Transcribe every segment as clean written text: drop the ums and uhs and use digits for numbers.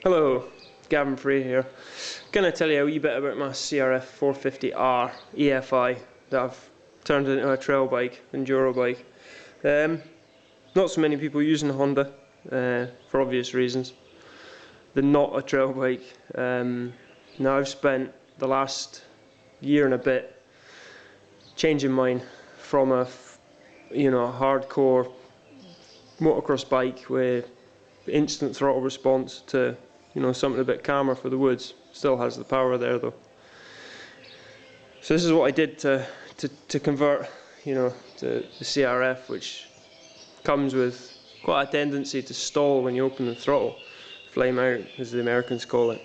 Hello, Gavin Free here. Gonna tell you a wee bit about my crf450r EFI that I've turned into a trail bike, enduro bike. Not so many people using Honda for obvious reasons. They're not a trail bike. Now I've spent the last year and a bit changing mine from a hardcore motocross bike with instant throttle response to something a bit calmer for the woods. Still has the power there though. So this is what I did to convert to the CRF, which comes with quite a tendency to stall when you open the throttle, flame out as the Americans call it.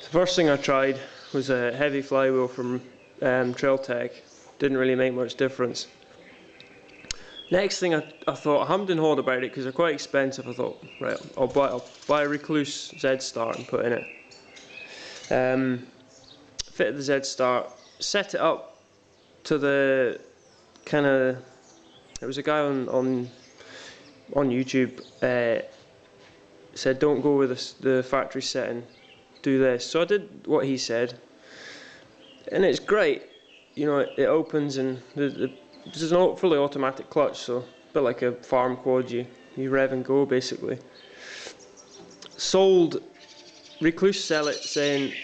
The first thing I tried was a heavy flywheel from Trail Tech. Didn't really make much difference. Next thing I thought, I hummed and hawed about it because they're quite expensive. I thought, right, I'll buy a Recluse Z-Start and put in it. Fitted the Z-Start, set it up to the kind of, it was a guy on YouTube said don't go with the factory setting, do this. So I did what he said, and it's great. It opens and there's a fully automatic clutch, so a bit like a farm quad, you rev and go basically. Recluse sell it saying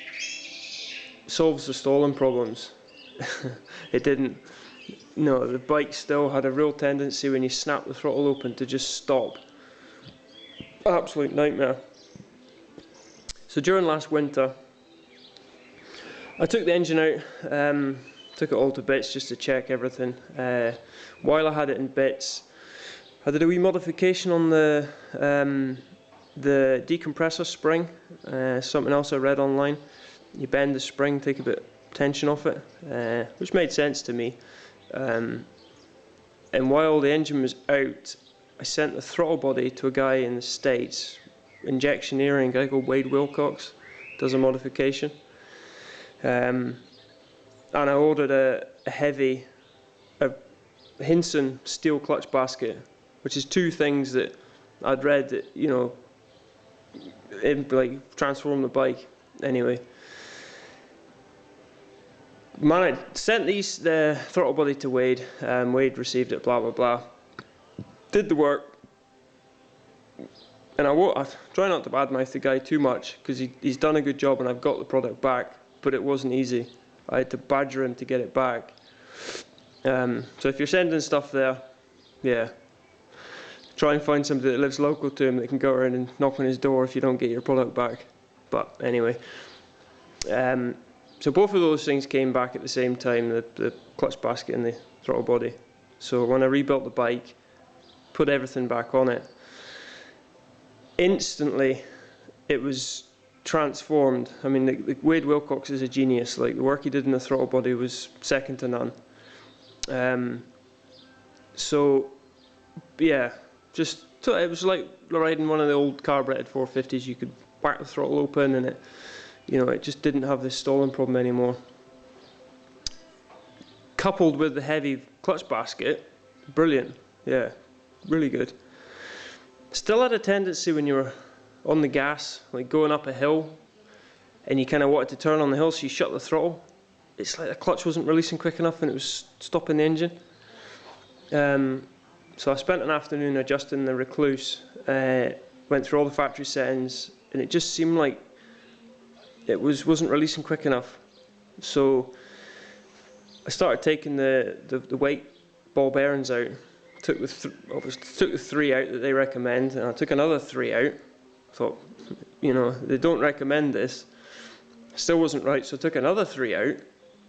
solves the stalling problems. It didn't. No, the bike still had a real tendency when you snap the throttle open to just stop. Absolute nightmare. So during last winter I took the engine out, took it all to bits just to check everything. While I had it in bits, I did a wee modification on the decompressor spring. Something else I read online. You bend the spring, take a bit of tension off it, which made sense to me. And while the engine was out, I sent the throttle body to a guy in the States, injectioneering, a guy called Wade Wilcox, does a modification. And I ordered a heavy Hinson steel clutch basket, which is two things that I'd read that transform the bike. Anyway, man, I sent the throttle body to Wade. Wade received it. Blah blah blah. Did the work, and I try not to badmouth the guy too much because he's done a good job, and I've got the product back, but it wasn't easy. I had to badger him to get it back. So if you're sending stuff there, yeah, try and find somebody that lives local to him that can go around and knock on his door if you don't get your product back. But anyway, so both of those things came back at the same time, the clutch basket and the throttle body. So when I rebuilt the bike, put everything back on it, instantly it was transformed. I mean, the Wade Wilcox is a genius. Like, the work he did in the throttle body was second to none. So yeah, it was like riding one of the old carbureted 450s. You could whack the throttle open and it just didn't have this stalling problem anymore. Coupled with the heavy clutch basket, brilliant. Yeah, really good. Still had a tendency when you were on the gas, like going up a hill, and you kind of wanted to turn on the hill, so you shut the throttle. It's like the clutch wasn't releasing quick enough and it was stopping the engine. So I spent an afternoon adjusting the Recluse, went through all the factory settings, and it just seemed like it wasn't releasing quick enough. So I started taking the weight ball bearings out. Took the 3 out that they recommend, and I took another 3 out. Thought, they don't recommend this. Still wasn't right, so I took another 3 out.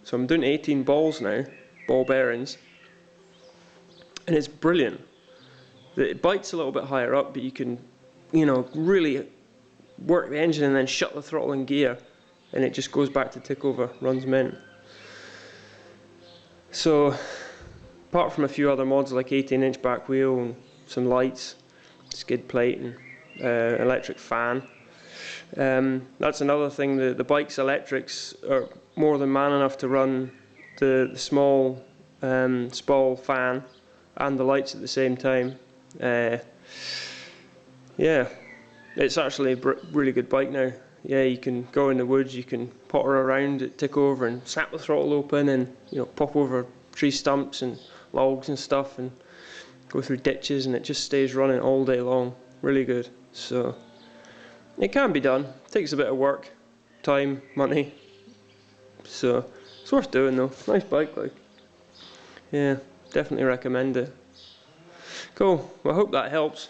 So I'm doing 18 balls now, ball bearings, and it's brilliant. It bites a little bit higher up, but you can, really work the engine and then shut the throttle in gear, and it just goes back to tick over, runs mint. So, apart from a few other mods like 18-inch back wheel and some lights, skid plate and electric fan. That's another thing, the bike's electrics are more than man enough to run the small Spall fan and the lights at the same time. Yeah, It's actually a really good bike now. Yeah, you can go in the woods, you can potter around it, tick over and snap the throttle open, and pop over tree stumps and logs and stuff, and go through ditches, and it just stays running all day long. Really good. So it can be done. It takes a bit of work, time, money. So it's worth doing though. Nice bike, like. Yeah, definitely recommend it. Cool. Well, I hope that helps.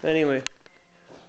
Anyway.